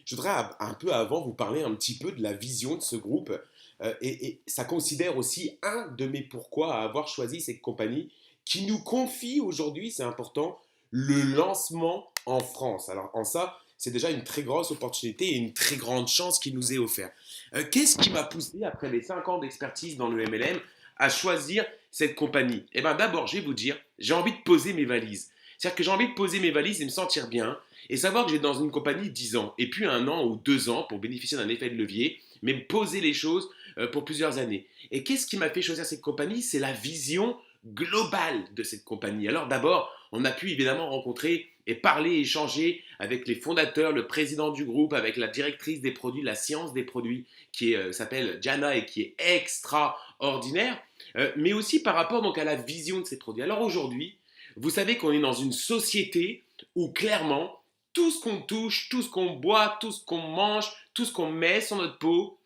je voudrais un peu avant vous parler un petit peu de la vision de ce groupe. Et ça considère aussi un de mes pourquoi à avoir choisi cette compagnie qui nous confie aujourd'hui, c'est important, le lancement en France. Alors en ça, c'est déjà une très grosse opportunité et une très grande chance qui nous est offerte. Qu'est-ce qui m'a poussé, après les 5 ans d'expertise dans le MLM, à choisir cette compagnie? Eh bien d'abord, je vais vous dire, j'ai envie de poser mes valises. C'est-à-dire que j'ai envie de poser mes valises et me sentir bien et savoir que j'ai dans une compagnie 10 ans et puis 1 an ou 2 ans pour bénéficier d'un effet de levier, mais me poser les choses pour plusieurs années. Et qu'est-ce qui m'a fait choisir cette compagnie? C'est la vision globale de cette compagnie. Alors d'abord, on a pu évidemment rencontrer et parler, échanger avec les fondateurs, le président du groupe, avec la directrice des produits, la science des produits, qui s'appelle Jana et qui est extraordinaire, mais aussi par rapport donc à la vision de ces produits. Alors aujourd'hui, vous savez qu'on est dans une société où clairement, tout ce qu'on touche, tout ce qu'on boit, tout ce qu'on mange, tout ce qu'on met sur notre peau,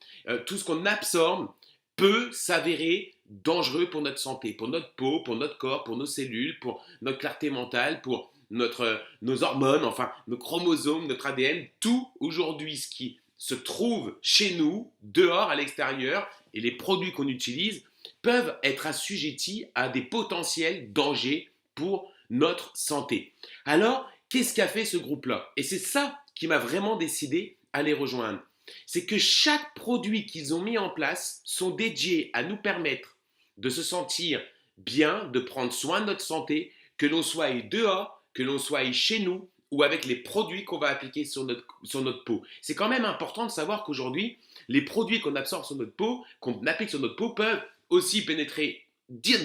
tout ce qu'on absorbe peut s'avérer dangereux pour notre santé, pour notre peau, pour notre corps, pour nos cellules, pour notre clarté mentale, pour nos hormones, enfin nos chromosomes, notre ADN, tout aujourd'hui ce qui se trouve chez nous, dehors, à l'extérieur, et les produits qu'on utilise peuvent être assujettis à des potentiels dangers pour notre santé. Alors, qu'est-ce qu'a fait ce groupe-là? Et c'est ça qui m'a vraiment décidé à les rejoindre. C'est que chaque produit qu'ils ont mis en place sont dédiés à nous permettre de se sentir bien, de prendre soin de notre santé, que l'on soit dehors, que l'on soit chez nous ou avec les produits qu'on va appliquer sur notre peau. C'est quand même important de savoir qu'aujourd'hui, les produits qu'on absorbe sur notre peau, qu'on applique sur notre peau, peuvent aussi pénétrer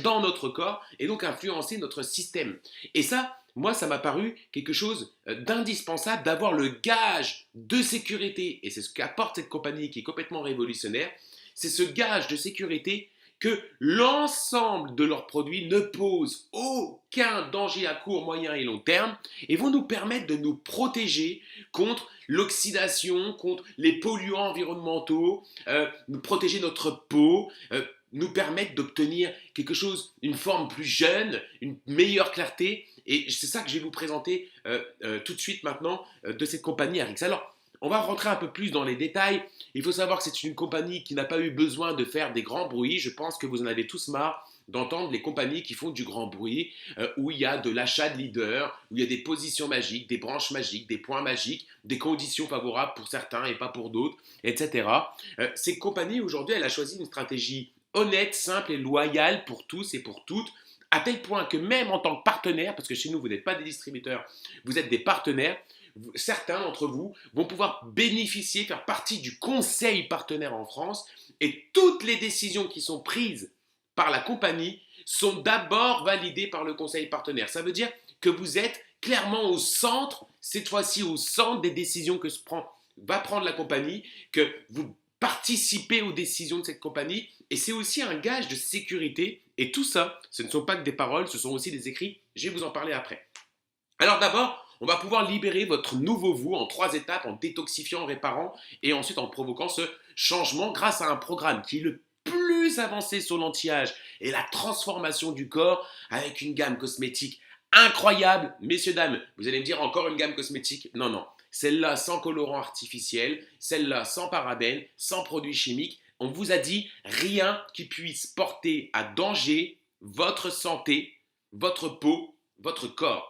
dans notre corps et donc influencer notre système. Et ça, moi, ça m'a paru quelque chose d'indispensable d'avoir le gage de sécurité, et c'est ce qu'apporte cette compagnie qui est complètement révolutionnaire, c'est ce gage de sécurité que l'ensemble de leurs produits ne pose aucun danger à court, moyen et long terme et vont nous permettre de nous protéger contre l'oxydation, contre les polluants environnementaux, nous protéger notre peau, nous permettre d'obtenir quelque chose, une forme plus jeune, une meilleure clarté. Et c'est ça que je vais vous présenter tout de suite maintenant de cette compagnie Arix. Alors, on va rentrer un peu plus dans les détails. Il faut savoir que c'est une compagnie qui n'a pas eu besoin de faire des grands bruits. Je pense que vous en avez tous marre d'entendre les compagnies qui font du grand bruit, où il y a de l'achat de leaders, où il y a des positions magiques, des branches magiques, des points magiques, des conditions favorables pour certains et pas pour d'autres, etc. Cette compagnie, aujourd'hui, elle a choisi une stratégie honnête, simple et loyale pour tous et pour toutes, à tel point que même en tant que partenaire, parce que chez nous, vous n'êtes pas des distributeurs, vous êtes des partenaires, certains d'entre vous vont pouvoir bénéficier, faire partie du conseil partenaire en France et toutes les décisions qui sont prises par la compagnie sont d'abord validées par le conseil partenaire. Ça veut dire que vous êtes clairement au centre, cette fois-ci au centre des décisions que va prendre la compagnie, que vous participez aux décisions de cette compagnie et c'est aussi un gage de sécurité et tout ça, ce ne sont pas que des paroles, ce sont aussi des écrits, je vais vous en parler après. Alors d'abord, on va pouvoir libérer votre nouveau vous en 3 étapes, en détoxifiant, en réparant et ensuite en provoquant ce changement grâce à un programme qui est le plus avancé sur l'anti-âge et la transformation du corps avec une gamme cosmétique incroyable. Messieurs, dames, vous allez me dire encore une gamme cosmétique? Non, non. Celle-là sans colorant artificiel, celle-là sans parabènes, sans produits chimiques. On vous a dit rien qui puisse porter à danger votre santé, votre peau, votre corps.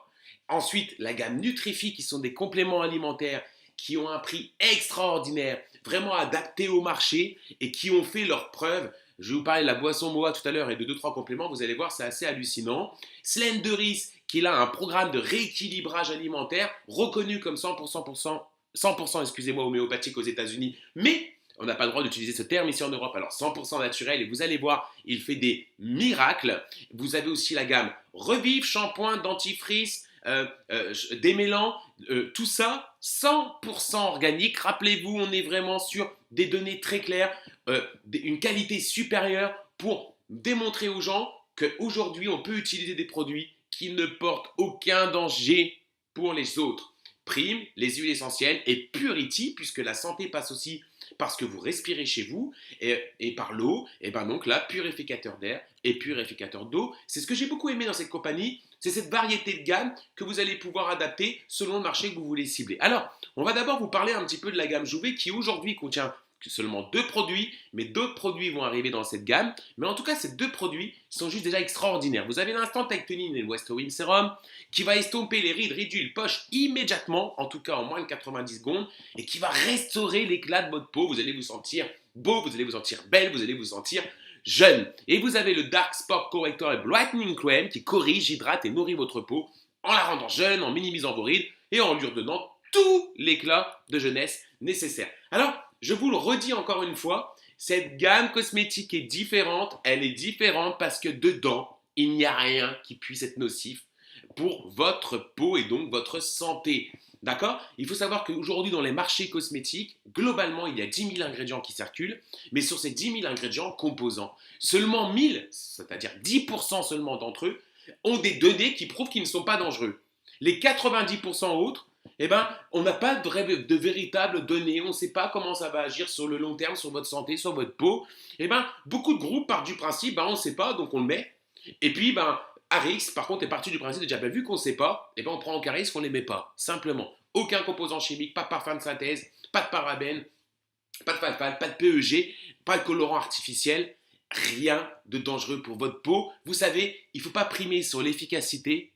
Ensuite, la gamme Nutrifi, qui sont des compléments alimentaires qui ont un prix extraordinaire, vraiment adapté au marché et qui ont fait leurs preuves. Je vais vous parler de la boisson Moa tout à l'heure et de 2-3 compléments, vous allez voir, c'est assez hallucinant. Slenderis, qui a un programme de rééquilibrage alimentaire reconnu comme 100%, excusez-moi, homéopathique aux États-Unis, mais on n'a pas le droit d'utiliser ce terme ici en Europe, alors 100% naturel, et vous allez voir, il fait des miracles. Vous avez aussi la gamme Revive, shampoing, dentifrice, démêlant, tout ça 100% organique. Rappelez-vous, on est vraiment sur des données très claires, une qualité supérieure pour démontrer aux gens qu'aujourd'hui on peut utiliser des produits qui ne portent aucun danger pour les autres. Prime, les huiles essentielles et Purity, puisque la santé passe aussi parce que vous respirez chez vous et par l'eau, et ben donc là, purificateur d'air et purificateur d'eau. C'est ce que j'ai beaucoup aimé dans cette compagnie, c'est cette variété de gamme que vous allez pouvoir adapter selon le marché que vous voulez cibler. Alors, on va d'abord vous parler un petit peu de la gamme Jouvet qui aujourd'hui contient seulement 2 produits, mais d'autres produits vont arriver dans cette gamme. Mais en tout cas, ces 2 produits sont juste déjà extraordinaires. Vous avez l'instant Tightenning et le West Wind Serum qui va estomper les rides, ridules, poches immédiatement, en tout cas en moins de 90 secondes, et qui va restaurer l'éclat de votre peau. Vous allez vous sentir beau, vous allez vous sentir belle, vous allez vous sentir jeune. Et vous avez le Dark Spot Corrector et Brightening Cream qui corrige, hydrate et nourrit votre peau en la rendant jeune, en minimisant vos rides et en lui redonnant tout l'éclat de jeunesse nécessaire. Alors, je vous le redis encore une fois, cette gamme cosmétique est différente. Elle est différente parce que dedans, il n'y a rien qui puisse être nocif pour votre peau et donc votre santé. D'accord? Il faut savoir qu'aujourd'hui, dans les marchés cosmétiques, globalement, il y a 10 000 ingrédients qui circulent, mais sur ces 10 000 ingrédients composants, seulement 1000, c'est-à-dire 10% seulement d'entre eux, ont des données qui prouvent qu'ils ne sont pas dangereux. Les 90% autres, eh ben, on n'a pas de véritables données, on ne sait pas comment ça va agir sur le long terme, sur votre santé, sur votre peau. Eh ben, beaucoup de groupes partent du principe, on ne sait pas, donc on le met. Et puis, Arix, par contre, est parti du principe de dire, vu qu'on ne sait pas, on prend aucun risque, on ne les met pas. Simplement, aucun composant chimique, pas de parfum de synthèse, pas de parabènes, pas de falfal, pas de PEG, pas de colorant artificiel, rien de dangereux pour votre peau. Vous savez, il ne faut pas primer sur l'efficacité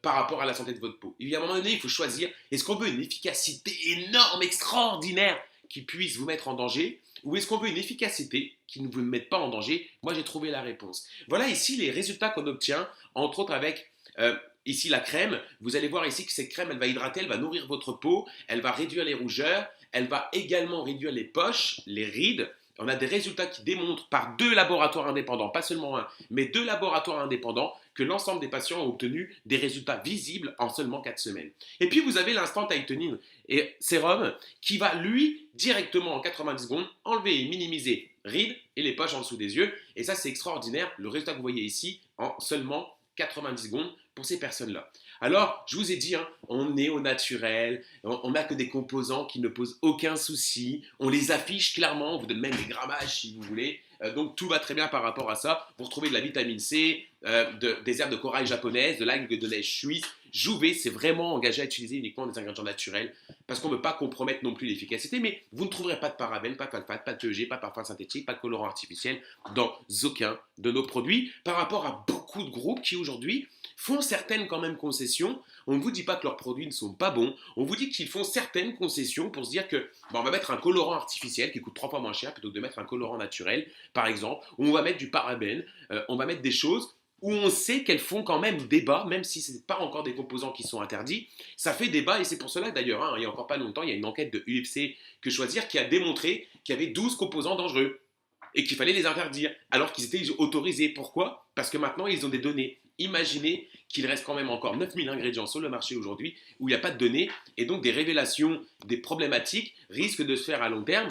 par rapport à la santé de votre peau. Il y a un moment donné, il faut choisir, est-ce qu'on veut une efficacité énorme, extraordinaire, qui puisse vous mettre en danger, ou est-ce qu'on veut une efficacité qui ne vous mette pas en danger? Moi, j'ai trouvé la réponse. Voilà ici les résultats qu'on obtient, entre autres avec ici la crème. Vous allez voir ici que cette crème, elle va hydrater, elle va nourrir votre peau, elle va réduire les rougeurs, elle va également réduire les poches, les rides. On a des résultats qui démontrent par 2 laboratoires indépendants, pas seulement un, mais 2 laboratoires indépendants, que l'ensemble des patients ont obtenu des résultats visibles en seulement 4 semaines. Et puis vous avez l'instant Tightening et Sérum qui va lui directement en 90 secondes enlever et minimiser rides et les poches en dessous des yeux. Et ça c'est extraordinaire, le résultat que vous voyez ici en seulement 90 secondes pour ces personnes-là. Alors, je vous ai dit, on est au naturel, on n'a que des composants qui ne posent aucun souci, on les affiche clairement, on vous donne même des grammages si vous voulez, donc tout va très bien par rapport à ça. Vous retrouvez de la vitamine C, des herbes de corail japonaises, de l'algue de neige suisse. Jouvet, c'est vraiment engagé à utiliser uniquement des ingrédients naturels parce qu'on ne veut pas compromettre non plus l'efficacité, mais vous ne trouverez pas de parabènes, pas de sulfate, pas de PEG, pas de parfum synthétique, pas de colorant artificiel dans aucun de nos produits par rapport à beaucoup de groupes qui aujourd'hui font certaines quand même concessions. On ne vous dit pas que leurs produits ne sont pas bons, on vous dit qu'ils font certaines concessions pour se dire que on va mettre un colorant artificiel qui coûte 3 fois moins cher plutôt que de mettre un colorant naturel, par exemple, ou on va mettre du parabène, on va mettre des choses où on sait qu'elles font quand même débat, même si ce n'est pas encore des composants qui sont interdits, ça fait débat et c'est pour cela d'ailleurs, il n'y a encore pas longtemps, il y a une enquête de UFC Que Choisir qui a démontré qu'il y avait 12 composants dangereux et qu'il fallait les interdire alors qu'ils étaient autorisés. Pourquoi? Parce que maintenant ils ont des données. Imaginez qu'il reste quand même encore 9000 ingrédients sur le marché aujourd'hui où il n'y a pas de données et donc des révélations, des problématiques risquent de se faire à long terme.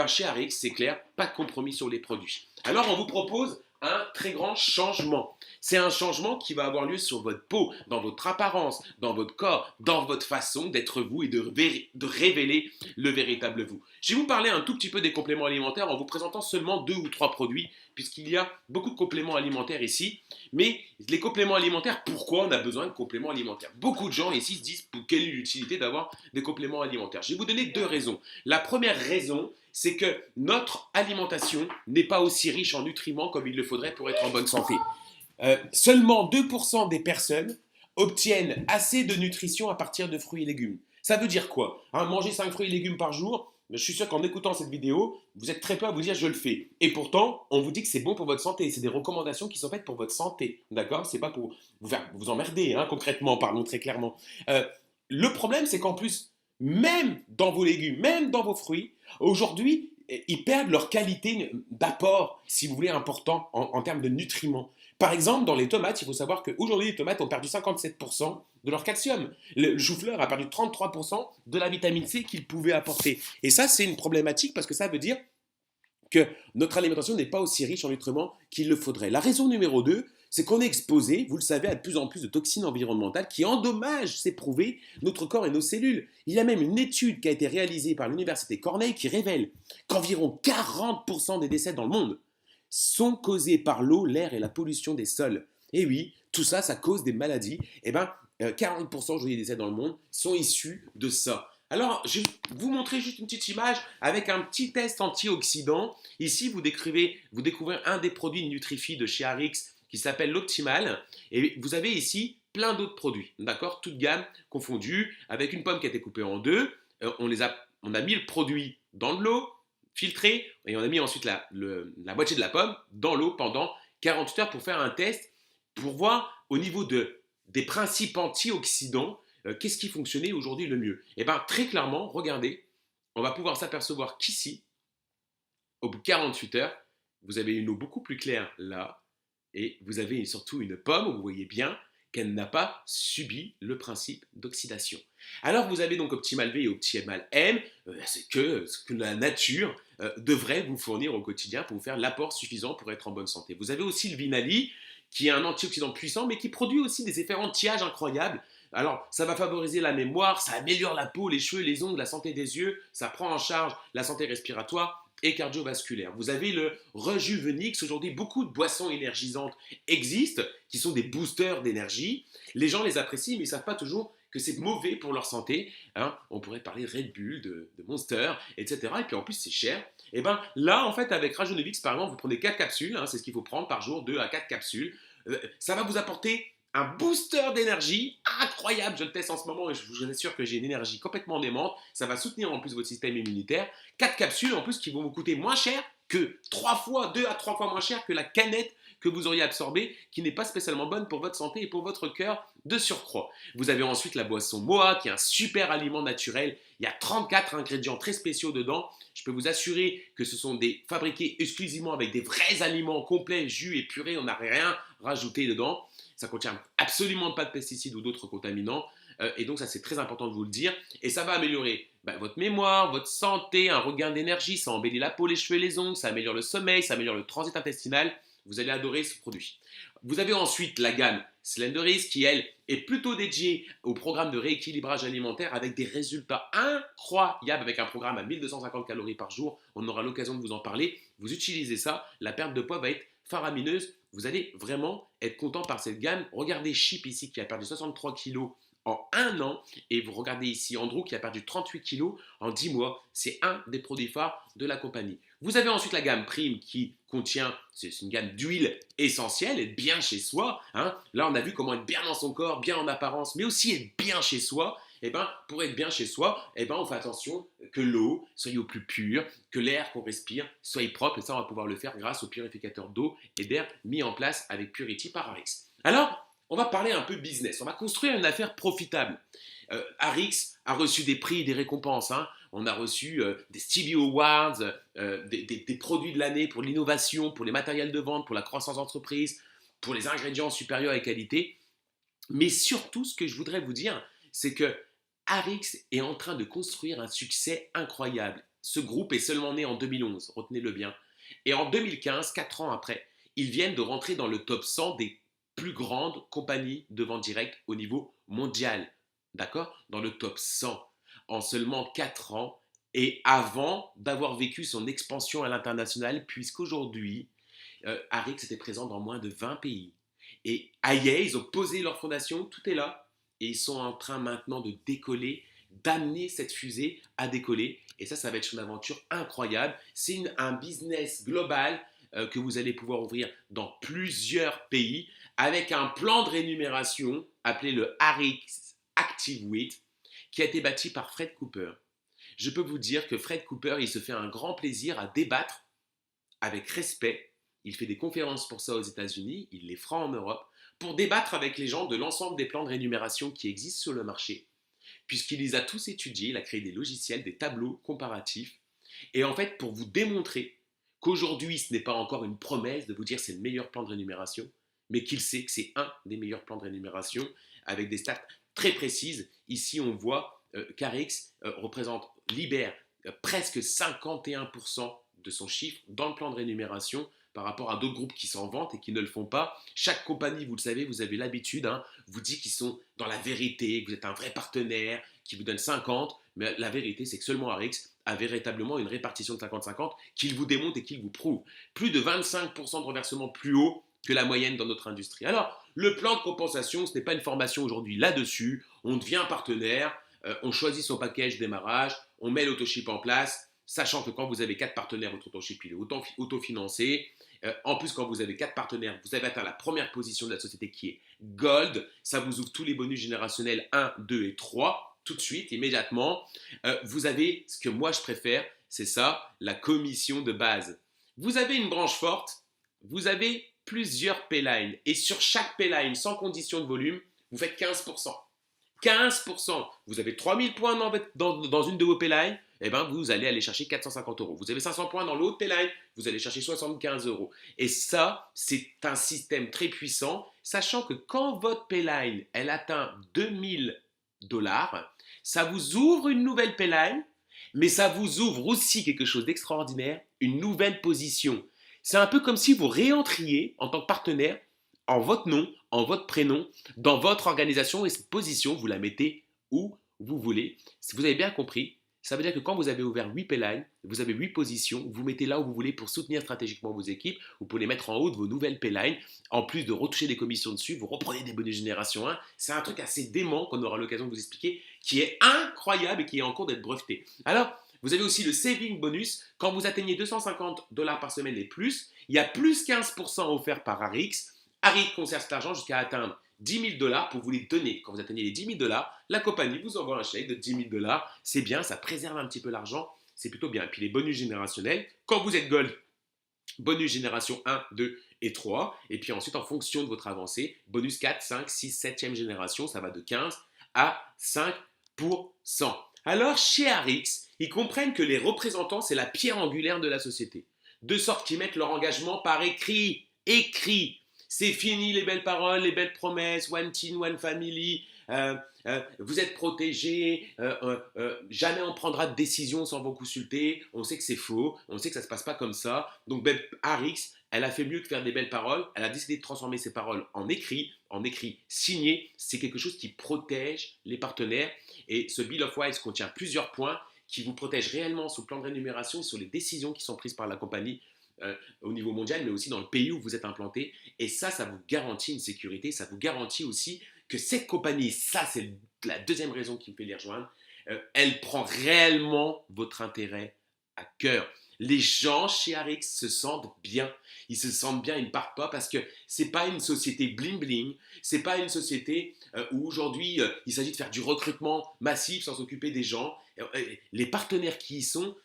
Chez Arix, c'est clair, pas de compromis sur les produits. Alors on vous propose un très grand changement. C'est un changement qui va avoir lieu sur votre peau, dans votre apparence, dans votre corps, dans votre façon d'être vous et de révéler le véritable vous. Je vais vous parler un tout petit peu des compléments alimentaires en vous présentant seulement 2 ou 3 produits, puisqu'il y a beaucoup de compléments alimentaires ici. Mais les compléments alimentaires, pourquoi on a besoin de compléments alimentaires? Beaucoup de gens ici se disent quelle est l'utilité d'avoir des compléments alimentaires. Je vais vous donner 2 raisons. La première raison, c'est que notre alimentation n'est pas aussi riche en nutriments comme il le faudrait pour être en bonne santé. Seulement 2% des personnes obtiennent assez de nutrition à partir de fruits et légumes. Ça veut dire quoi? Manger 5 fruits et légumes par jour, je suis sûr qu'en écoutant cette vidéo, vous êtes très peu à vous dire je le fais. Et pourtant, on vous dit que c'est bon pour votre santé. C'est des recommandations qui sont faites pour votre santé. D'accord? C'est pas pour vous faire vous emmerder, concrètement, parlons très clairement. Le problème, c'est qu'en plus, même dans vos légumes, même dans vos fruits, aujourd'hui, ils perdent leur qualité d'apport, si vous voulez, important en termes de nutriments. Par exemple, dans les tomates, il faut savoir qu'aujourd'hui, les tomates ont perdu 57% de leur calcium. Le chou-fleur a perdu 33% de la vitamine C qu'il pouvait apporter. Et ça, c'est une problématique parce que ça veut dire que notre alimentation n'est pas aussi riche en nutriments qu'il le faudrait. La raison numéro 2, c'est qu'on est exposé, vous le savez, à de plus en plus de toxines environnementales qui endommagent, c'est prouvé, notre corps et nos cellules. Il y a même une étude qui a été réalisée par l'université Cornell qui révèle qu'environ 40% des décès dans le monde sont causés par l'eau, l'air et la pollution des sols. Et oui, tout ça, ça cause des maladies. Et bien, 40% aujourd'hui des décès dans le monde sont issus de ça. Alors, je vais vous montrer juste une petite image avec un petit test antioxydant. Ici, vous découvrez un des produits Nutrifi de chez Arix qui s'appelle l'Optimal. Et vous avez ici plein d'autres produits, d'accord? Toute gamme confondue, avec une pomme qui a été coupée en deux. On a mis le produit dans de l'eau, filtré, et on a mis ensuite la moitié de la pomme dans l'eau pendant 48 heures pour faire un test, pour voir au niveau des principes antioxydants, qu'est-ce qui fonctionnait aujourd'hui le mieux. Et bien très clairement, regardez, on va pouvoir s'apercevoir qu'ici, au bout de 48 heures, vous avez une eau beaucoup plus claire là, et vous avez surtout une pomme où vous voyez bien qu'elle n'a pas subi le principe d'oxydation. Alors vous avez donc Optimal V et Optimal M, c'est ce que la nature devrait vous fournir au quotidien pour vous faire l'apport suffisant pour être en bonne santé. Vous avez aussi le Vinali, qui est un antioxydant puissant, mais qui produit aussi des effets anti-âge incroyables. Alors, ça va favoriser la mémoire, ça améliore la peau, les cheveux, les ongles, la santé des yeux, ça prend en charge la santé respiratoire et cardiovasculaire. Vous avez le Rejuvenix. Aujourd'hui, beaucoup de boissons énergisantes existent, qui sont des boosters d'énergie. Les gens les apprécient, mais ils ne savent pas toujours que c'est mauvais pour leur santé. Hein. On pourrait parler de Red Bull, de Monster, etc. Et puis en plus, c'est cher. Et bien là, en fait, avec Rejuvenix, par exemple, vous prenez 4 capsules, hein, c'est ce qu'il faut prendre par jour, 2 à 4 capsules. Ça va vous apporter un booster d'énergie incroyable. Je le teste en ce moment et je vous assure que j'ai une énergie complètement démente. Ça va soutenir en plus votre système immunitaire. 4 capsules en plus qui vont vous coûter moins cher que 2 à 3 fois moins cher que la canette que vous auriez absorbée, qui n'est pas spécialement bonne pour votre santé et pour votre cœur de surcroît. Vous avez ensuite la boisson Moa, qui est un super aliment naturel. Il y a 34 ingrédients très spéciaux dedans. Je peux vous assurer que ce sont fabriqués exclusivement avec des vrais aliments complets, jus et purées. On n'a rien rajouté dedans. Ça contient absolument pas de pesticides ou d'autres contaminants. Et donc ça, c'est très important de vous le dire. Et ça va améliorer votre mémoire, votre santé, un regain d'énergie. Ça embellit la peau, les cheveux, les ongles. Ça améliore le sommeil, ça améliore le transit intestinal. Vous allez adorer ce produit. Vous avez ensuite la gamme Slenderis qui, elle, est plutôt dédiée au programme de rééquilibrage alimentaire avec des résultats incroyables, avec un programme à 1250 calories par jour. On aura l'occasion de vous en parler. Vous utilisez ça, la perte de poids va être faramineuse. Vous allez vraiment être content par cette gamme. Regardez Chip ici qui a perdu 63 kilos en un an. Et vous regardez ici Andrew qui a perdu 38 kilos en 10 mois. C'est un des produits phares de la compagnie. Vous avez ensuite la gamme Prime qui contient, c'est une gamme d'huile essentielle, être bien chez soi. Hein. Là, on a vu comment être bien dans son corps, bien en apparence, mais aussi être bien chez soi. Et pour être bien chez soi, on fait attention que l'eau soit au plus pure, que l'air qu'on respire soit propre. Et ça, on va pouvoir le faire grâce au purificateur d'eau et d'air mis en place avec Purity par Arix. Alors, on va parler un peu business. On va construire une affaire profitable. Arix a reçu des prix et des récompenses. Hein. On a reçu des Stevie Awards, des produits de l'année pour l'innovation, pour les matériels de vente, pour la croissance d'entreprise, pour les ingrédients supérieurs et qualité. Mais surtout, ce que je voudrais vous dire, c'est que Arix est en train de construire un succès incroyable. Ce groupe est seulement né en 2011, retenez-le bien. Et en 2015, 4 ans après, ils viennent de rentrer dans le top 100 des plus grandes compagnies de vente directe au niveau mondial. D'accord? Dans le top 100 en seulement 4 ans et avant d'avoir vécu son expansion à l'international, puisqu'aujourd'hui, Arix était présent dans moins de 20 pays. Et aïe, ils ont posé leur fondation, tout est là. Et ils sont en train maintenant de décoller, d'amener cette fusée à décoller. Et ça va être une aventure incroyable. C'est un business global que vous allez pouvoir ouvrir dans plusieurs pays avec un plan de rémunération appelé le Arix Active Weight qui a été bâti par Fred Cooper. Je peux vous dire que Fred Cooper, il se fait un grand plaisir à débattre avec respect. Il fait des conférences pour ça aux États-Unis, il les fera en Europe, pour débattre avec les gens de l'ensemble des plans de rémunération qui existent sur le marché, puisqu'il les a tous étudiés, il a créé des logiciels, des tableaux comparatifs, et en fait pour vous démontrer qu'aujourd'hui ce n'est pas encore une promesse de vous dire c'est le meilleur plan de rémunération, mais qu'il sait que c'est un des meilleurs plans de rémunération avec des stats très précises. Ici on voit qu'Arix libère presque 51% de son chiffre dans le plan de rémunération par rapport à d'autres groupes qui s'en vantent et qui ne le font pas. Chaque compagnie, vous le savez, vous avez l'habitude, hein, vous dit qu'ils sont dans la vérité, que vous êtes un vrai partenaire, qui vous donne 50, mais la vérité, c'est que seulement Arix a véritablement une répartition de 50-50 qu'il vous démontre et qu'il vous prouve. Plus de 25% de reversement plus haut que la moyenne dans notre industrie. Alors, le plan de compensation, ce n'est pas une formation aujourd'hui là-dessus. On devient partenaire, on choisit son package démarrage, on met l'autoship en place, sachant que quand vous avez 4 partenaires, votre autoship il est autofinancé. En plus, quand vous avez 4 partenaires, vous avez atteint la première position de la société qui est Gold. Ça vous ouvre tous les bonus générationnels 1, 2 et 3 tout de suite, immédiatement. Vous avez ce que moi je préfère, c'est ça, la commission de base. Vous avez une branche forte, vous avez plusieurs paylines et sur chaque payline, sans condition de volume, vous faites 15%. 15%. Vous avez 3000 points dans une de vos paylines, eh ben vous allez aller chercher 450 euros. Vous avez 500 points dans l'autre payline, vous allez chercher 75 euros. Et ça, c'est un système très puissant, sachant que quand votre payline, elle atteint 2000 $, ça vous ouvre une nouvelle payline, mais ça vous ouvre aussi quelque chose d'extraordinaire, une nouvelle position. C'est un peu comme si vous réentriez en tant que partenaire en votre nom, en votre prénom, dans votre organisation et cette position, vous la mettez où vous voulez. Si vous avez bien compris, ça veut dire que quand vous avez ouvert 8 paylines, vous avez 8 positions, vous mettez là où vous voulez pour soutenir stratégiquement vos équipes, vous pouvez les mettre en haut de vos nouvelles paylines, en plus de retoucher des commissions dessus, vous reprenez des bonus génération 1. C'est un truc assez dément qu'on aura l'occasion de vous expliquer, qui est incroyable et qui est en cours d'être breveté. Alors, vous avez aussi le saving bonus. Quand vous atteignez 250 $ par semaine et plus, il y a plus 15% offert par Arix. Arix conserve cet argent jusqu'à atteindre 10 000 $ pour vous les donner. Quand vous atteignez les 10 000 $, la compagnie vous envoie un chèque de 10 000 $. C'est bien, ça préserve un petit peu l'argent. C'est plutôt bien. Et puis les bonus générationnels, quand vous êtes Gold, bonus génération 1, 2 et 3. Et puis ensuite, en fonction de votre avancée, bonus 4, 5, 6, 7e génération, ça va de 15 à 5%. Alors, chez Arix, ils comprennent que les représentants, c'est la pierre angulaire de la société. De sorte qu'ils mettent leur engagement par écrit. Écrit. C'est fini les belles paroles, les belles promesses, one team, one family, vous êtes protégés, jamais on prendra de décision sans vous consulter, on sait que c'est faux, on sait que ça ne se passe pas comme ça. Donc Arix, elle a fait mieux que faire des belles paroles, elle a décidé de transformer ses paroles en écrit signé. C'est quelque chose qui protège les partenaires et ce Bill of Rights contient plusieurs points qui vous protègent réellement sur le plan de rémunération et sur les décisions qui sont prises par la compagnie au niveau mondial, mais aussi dans le pays où vous êtes implanté. Et ça vous garantit une sécurité, ça vous garantit aussi que cette compagnie, ça c'est la deuxième raison qui me fait les rejoindre, elle prend réellement votre intérêt à cœur. Les gens chez Arix se sentent bien. Ils se sentent bien, ils ne partent pas parce que c'est pas une société bling bling. C'est pas une société où aujourd'hui il s'agit de faire du recrutement massif sans s'occuper des gens. Les partenaires qui y sont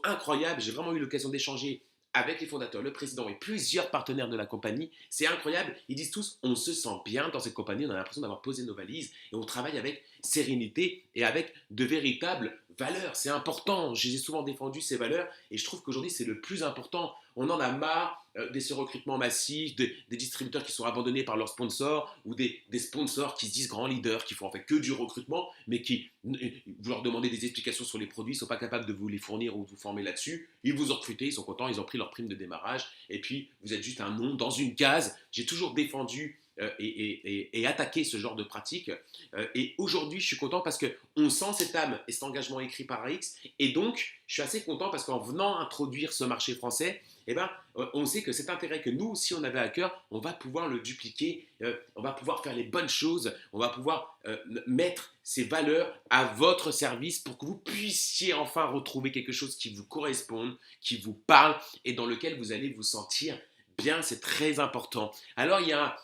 incroyables. J'ai vraiment eu l'occasion d'échanger avec les fondateurs, le président et plusieurs partenaires de la compagnie. C'est incroyable. Ils disent tous, on se sent bien dans cette compagnie, on a l'impression d'avoir posé nos valises et on travaille avec sérénité et avec de véritables valeurs. C'est important. Je les ai souvent défendu, ces valeurs, et je trouve qu'aujourd'hui, c'est le plus important. On en a marre de ces recrutements massifs, des distributeurs qui sont abandonnés par leurs sponsors ou des sponsors qui se disent grands leaders, qui font en fait que du recrutement, mais qui, vous leur demandez des explications sur les produits, ils ne sont pas capables de vous les fournir ou de vous former là-dessus. Ils vous ont recruté, ils sont contents, ils ont pris leur prime de démarrage, et puis vous êtes juste un nom dans une case. J'ai toujours défendu et attaqué ce genre de pratique. Et aujourd'hui, je suis content parce qu'on sent cette âme et cet engagement écrit par Arix. Et donc, je suis assez content parce qu'en venant introduire ce marché français, eh ben, on sait que cet intérêt que nous aussi on avait à cœur, on va pouvoir le dupliquer, on va pouvoir faire les bonnes choses, on va pouvoir mettre ces valeurs à votre service pour que vous puissiez enfin retrouver quelque chose qui vous corresponde, qui vous parle et dans lequel vous allez vous sentir bien. C'est très important. Alors, il y a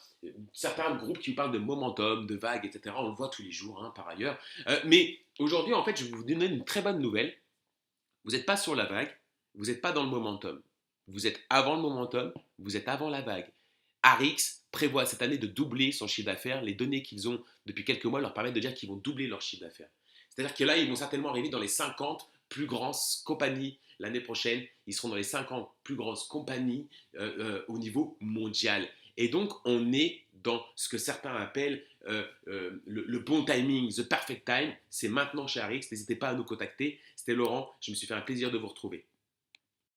certains groupes qui vous parlent de momentum, de vagues, etc. On le voit tous les jours, hein, par ailleurs. Mais aujourd'hui, en fait, je vais vous donner une très bonne nouvelle. Vous n'êtes pas sur la vague, vous n'êtes pas dans le momentum. Vous êtes avant le momentum, vous êtes avant la vague. Arix prévoit cette année de doubler son chiffre d'affaires. Les données qu'ils ont depuis quelques mois leur permettent de dire qu'ils vont doubler leur chiffre d'affaires. C'est-à-dire que là, ils vont certainement arriver dans les 50 plus grandes compagnies l'année prochaine. Ils seront dans les 50 plus grandes compagnies au niveau mondial. Et donc, on est dans ce que certains appellent le bon timing, the perfect time. C'est maintenant chez Arix. N'hésitez pas à nous contacter. C'était Laurent. Je me suis fait un plaisir de vous retrouver.